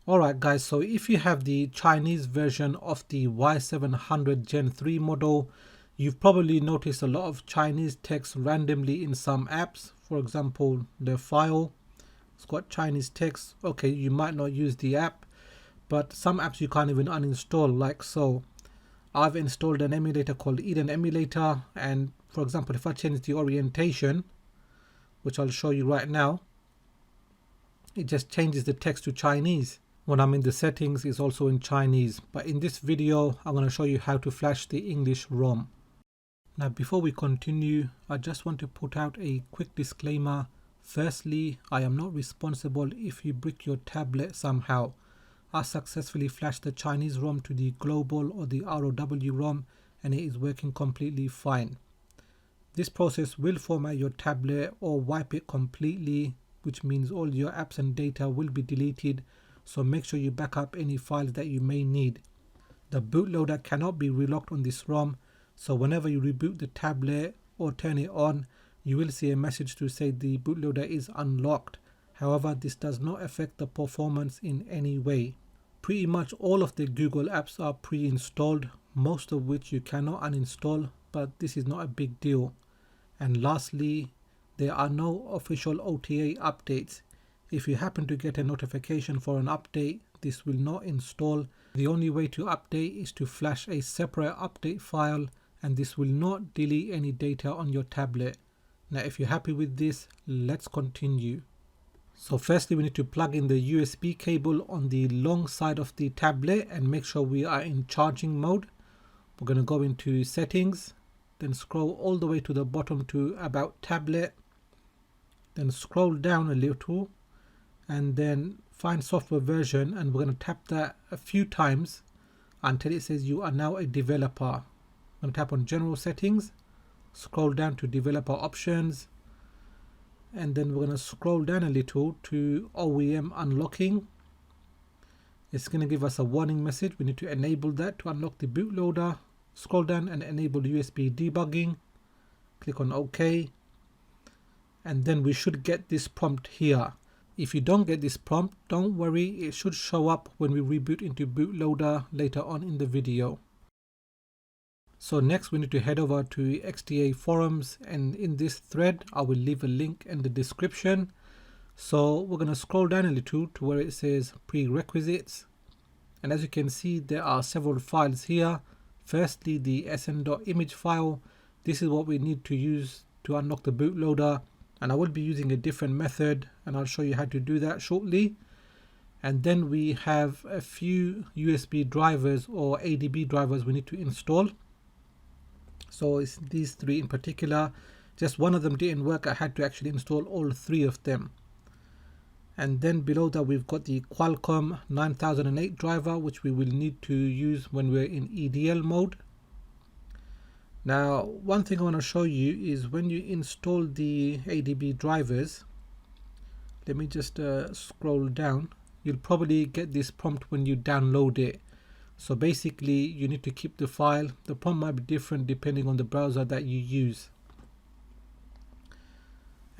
Alright guys, so if you have the Chinese version of the Y700 Gen 3 model, you've probably noticed a lot of Chinese text randomly in some apps. For example, the file, it's got Chinese text. Okay, you might not use the app, but some apps you can't even uninstall, like so. I've installed an emulator called Eden Emulator, and for example, if I change the orientation, which I'll show you right now, it just changes the text to Chinese. When I'm in the settings, it's also in Chinese, but in this video I'm going to show you how to flash the English ROM. Now before we continue, I just want to put out a quick disclaimer. Firstly, I am not responsible if you brick your tablet somehow. I successfully flashed the Chinese ROM to the global or the ROW ROM and it is working completely fine. This process will format your tablet or wipe it completely, which means all your apps and data will be deleted. So make sure you back up any files that you may need. The bootloader cannot be relocked on this ROM, so whenever you reboot the tablet or turn it on, you will see a message to say the bootloader is unlocked. However, this does not affect the performance in any way. Pretty much all of the Google apps are pre-installed, most of which you cannot uninstall, but this is not a big deal. And lastly, there are no official OTA updates. If you happen to get a notification for an update, this will not install. The only way to update is to flash a separate update file, and this will not delete any data on your tablet. Now if you're happy with this, let's continue. So firstly, we need to plug in the USB cable on the long side of the tablet and make sure we are in charging mode. We're going to go into settings, then scroll all the way to the bottom to about tablet, then scroll down a little and then find software version, and we're going to tap that a few times until it says you are now a developer. I'm going to tap on general settings, scroll down to developer options, and then we're going to scroll down a little to OEM unlocking. It's going to give us a warning message. We need to enable that to unlock the bootloader. Scroll down and enable USB debugging. Click on OK, and then we should get this prompt here. If you don't get this prompt, don't worry, it should show up when we reboot into bootloader later on in the video. So next we need to head over to XDA forums, and in this thread I will leave a link in the description. So we're going to scroll down a little to where it says prerequisites, and as you can see there are several files here. Firstly, the sn.image file. This is what we need to use to unlock the bootloader, and I will be using a different method and I'll show you how to do that shortly. And then we have a few USB drivers or ADB drivers we need to install. So it's these three in particular. Just one of them didn't work. I had to actually install all three of them. And then below that we've got the Qualcomm 9008 driver, which we will need to use when we're in EDL mode. Now one thing I want to show you is when you install the ADB drivers, let me just scroll down, you'll probably get this prompt when you download it. So basically you need to keep the file. The prompt might be different depending on the browser that you use.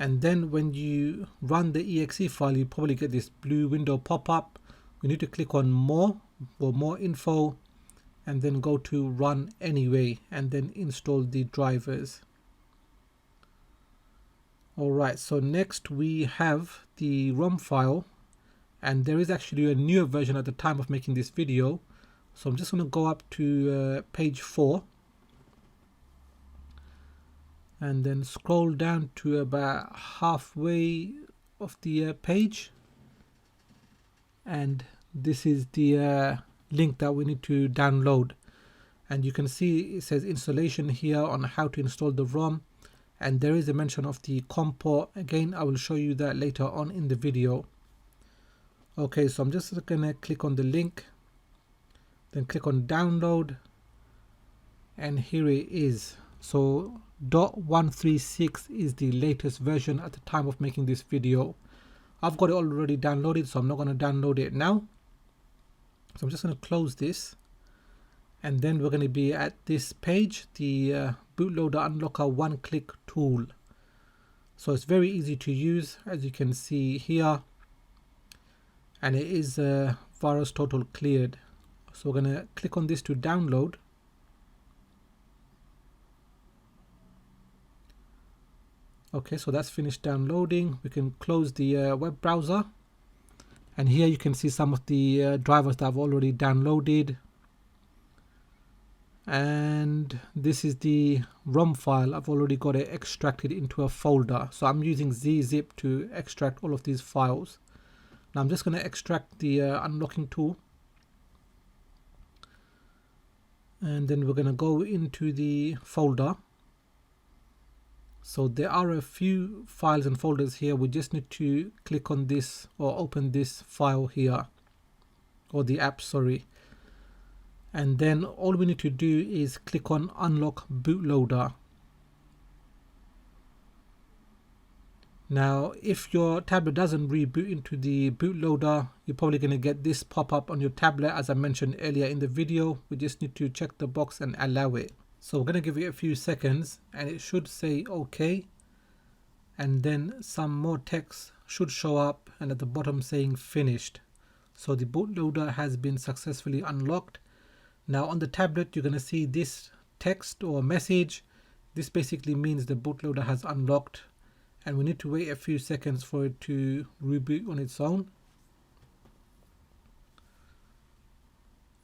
And then when you run the exe file, you probably get this blue window pop up. We need to click on more or more info, and then go to run anyway, and then install the drivers. Alright, so next we have the ROM file, and there is actually a newer version at the time of making this video. So I'm just going to go up to page 4 and then scroll down to about halfway of the page, and this is the link that we need to download. And you can see it says installation here on how to install the ROM, and there is a mention of the COM port. Again, I will show you that later on in the video. Okay, so I'm just gonna click on the link, then click on download, and here it is. So .136 is the latest version at the time of making this video. I've got it already downloaded, so I'm not going to download it now. So I'm just going to close this, and then we're going to be at this page, the bootloader unlocker one-click tool. So it's very easy to use, as you can see here, and it is virus total cleared. So we're going to click on this to download. Okay, so that's finished downloading. We can close the web browser, and here you can see some of the drivers that I've already downloaded. And this is the ROM file. I've already got it extracted into a folder, so I'm using ZZip to extract all of these files. Now I'm just going to extract the unlocking tool, and then we're going to go into the folder. So there are a few files and folders here. We just need to click on this or open this file here, or the app, sorry. And then all we need to do is click on unlock bootloader. Now if your tablet doesn't reboot into the bootloader, you're probably going to get this pop up on your tablet. As I mentioned earlier in the video, we just need to check the box and allow it. So we're going to give it a few seconds and it should say OK, and then some more text should show up and at the bottom saying finished. So the bootloader has been successfully unlocked. Now on the tablet you're going to see this text or message. This basically means the bootloader has unlocked, and we need to wait a few seconds for it to reboot on its own.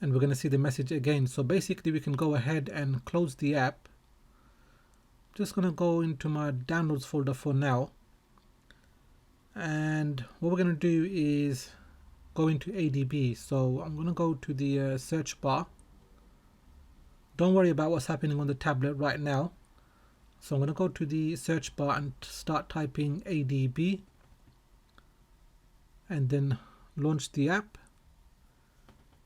And we're going to see the message again. So basically we can go ahead and close the app. Just going to go into my downloads folder for now. And what we're going to do is go into ADB. So I'm going to go to the search bar. Don't worry about what's happening on the tablet right now. So I'm going to go to the search bar and start typing ADB. And then launch the app.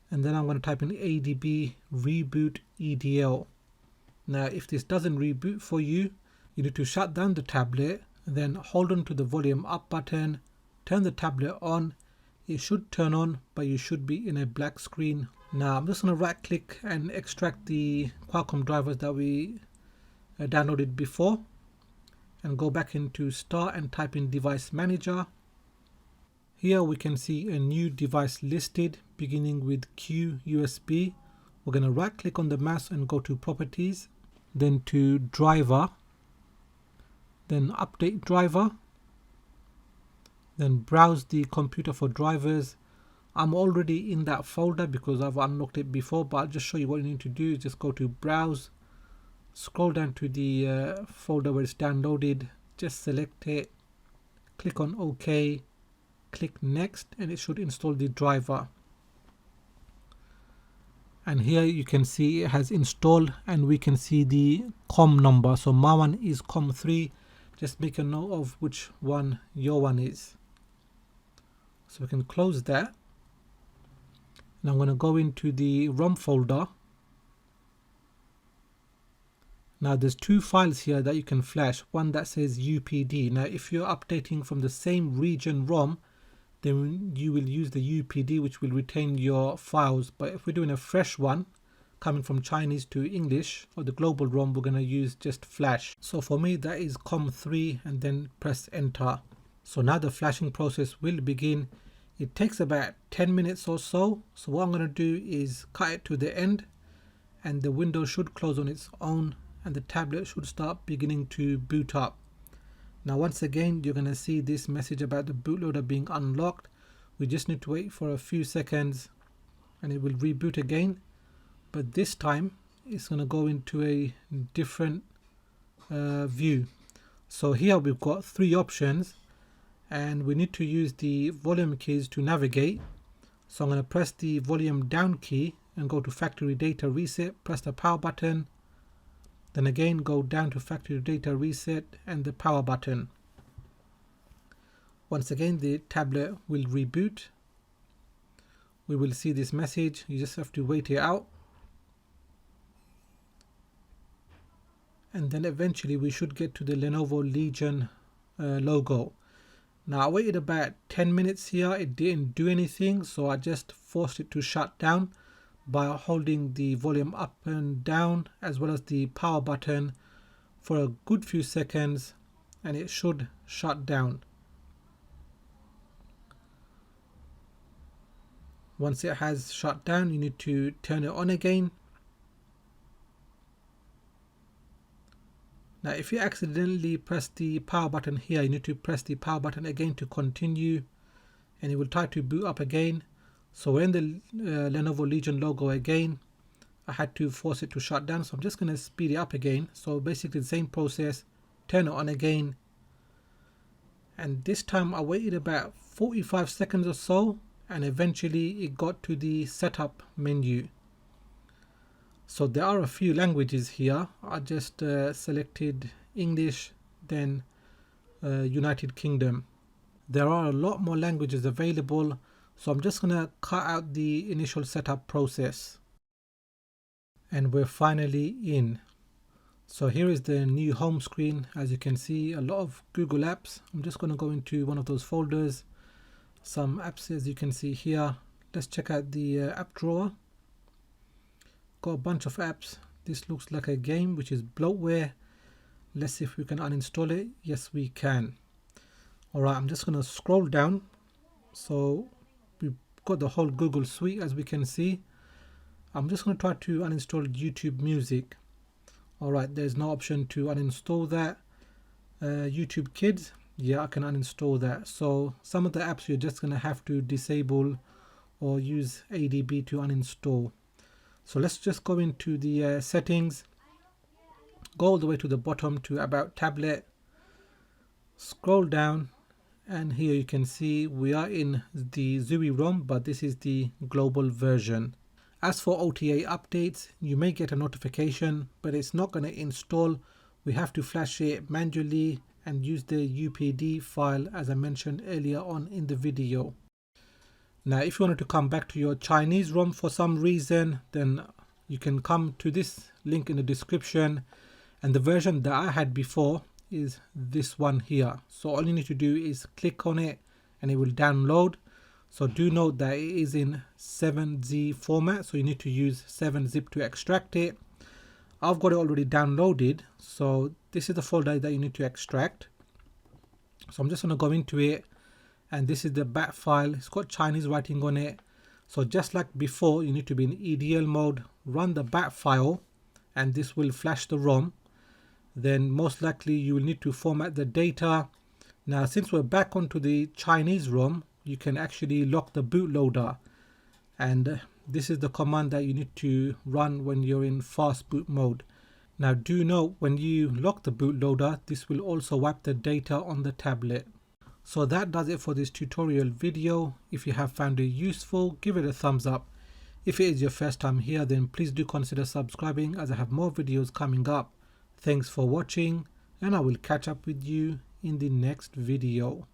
And then I'm going to type in ADB reboot EDL. Now if this doesn't reboot for you, you need to shut down the tablet, then hold on to the volume up button, turn the tablet on. It should turn on, but you should be in a black screen. Now I'm just going to right click and extract the Qualcomm drivers that we downloaded before, and go back into Start and type in Device Manager. Here we can see a new device listed beginning with Q USB. We're going to right click on the mouse and go to Properties, then to Driver, then Update Driver, then browse the computer for drivers. I'm already in that folder because I've unlocked it before, but I'll just show you what you need to do. Just go to Browse, scroll down to the folder where it's downloaded, just select it, click on OK, click Next, and it should install the driver. And here you can see it has installed, and we can see the COM number. So my one is COM3. Just make a note of which one your one is. So we can close that. And I'm going to go into the ROM folder. Now there's two files here that you can flash. One that says UPD. Now if you're updating from the same region ROM, then you will use the UPD, which will retain your files. But if we're doing a fresh one coming from Chinese to English or the global ROM, we're going to use just flash. So for me that is COM3, and then press enter. So now the flashing process will begin. It takes about 10 minutes or so. So what I'm going to do is cut it to the end, and the window should close on its own, and the tablet should start beginning to boot up. Now once again you're going to see this message about the bootloader being unlocked. We just need to wait for a few seconds and it will reboot again, but this time it's going to go into a different view. So here we've got three options, and we need to use the volume keys to navigate. So I'm going to press the volume down key and go to factory data reset, press the power button, then again go down to factory data reset and the power button. Once again the tablet will reboot. We will see this message. You just have to wait it out, and then eventually we should get to the Lenovo Legion logo. Now I waited about 10 minutes here. It didn't do anything, so I just forced it to shut down by holding the volume up and down as well as the power button for a good few seconds, and it should shut down. Once it has shut down, you need to turn it on again. Now if you accidentally press the power button here, you need to press the power button again to continue, and it will try to boot up again. So when the Lenovo Legion logo again, I had to force it to shut down, so I'm just going to speed it up again. So basically the same process, turn it on again, and this time I waited about 45 seconds or so, and eventually it got to the setup menu. So there are a few languages here. I just selected English, then United Kingdom. There are a lot more languages available, so I'm just going to cut out the initial setup process. And we're finally in. So here is the new home screen. As you can see, a lot of Google apps. I'm just going to go into one of those folders. Some apps, as you can see here. Let's check out the app drawer. Got a bunch of apps. This looks like a game, which is bloatware. Let's see if we can uninstall it. Yes, we can. Alright, I'm just going to scroll down. So we've got the whole Google suite, as we can see. I'm just going to try to uninstall YouTube Music. Alright, there's no option to uninstall that. YouTube Kids, yeah, I can uninstall that. So some of the apps you're just going to have to disable or use ADB to uninstall. So let's just go into the settings, go all the way to the bottom to About Tablet, scroll down, and here you can see we are in the ZUI ROM, but this is the global version. As for OTA updates, you may get a notification, but it's not going to install. We have to flash it manually and use the UPD file as I mentioned earlier on in the video. Now if you wanted to come back to your Chinese ROM for some reason, then you can come to this link in the description, and the version that I had before is this one here. So all you need to do is click on it and it will download. So do note that it is in 7Z format, so you need to use 7-zip to extract it. I've got it already downloaded, so this is the folder that you need to extract. So I'm just going to go into it, and this is the bat file. It's got Chinese writing on it. So just like before, you need to be in EDL mode, run the bat file, and this will flash the ROM. Then most likely you will need to format the data. Now since we're back onto the Chinese ROM, you can actually lock the bootloader, and this is the command that you need to run when you're in fast boot mode. Now do note, when you lock the bootloader, this will also wipe the data on the tablet. So that does it for this tutorial video. If you have found it useful, give it a thumbs up. If it is your first time here, then please do consider subscribing, as I have more videos coming up. Thanks for watching, and I will catch up with you in the next video.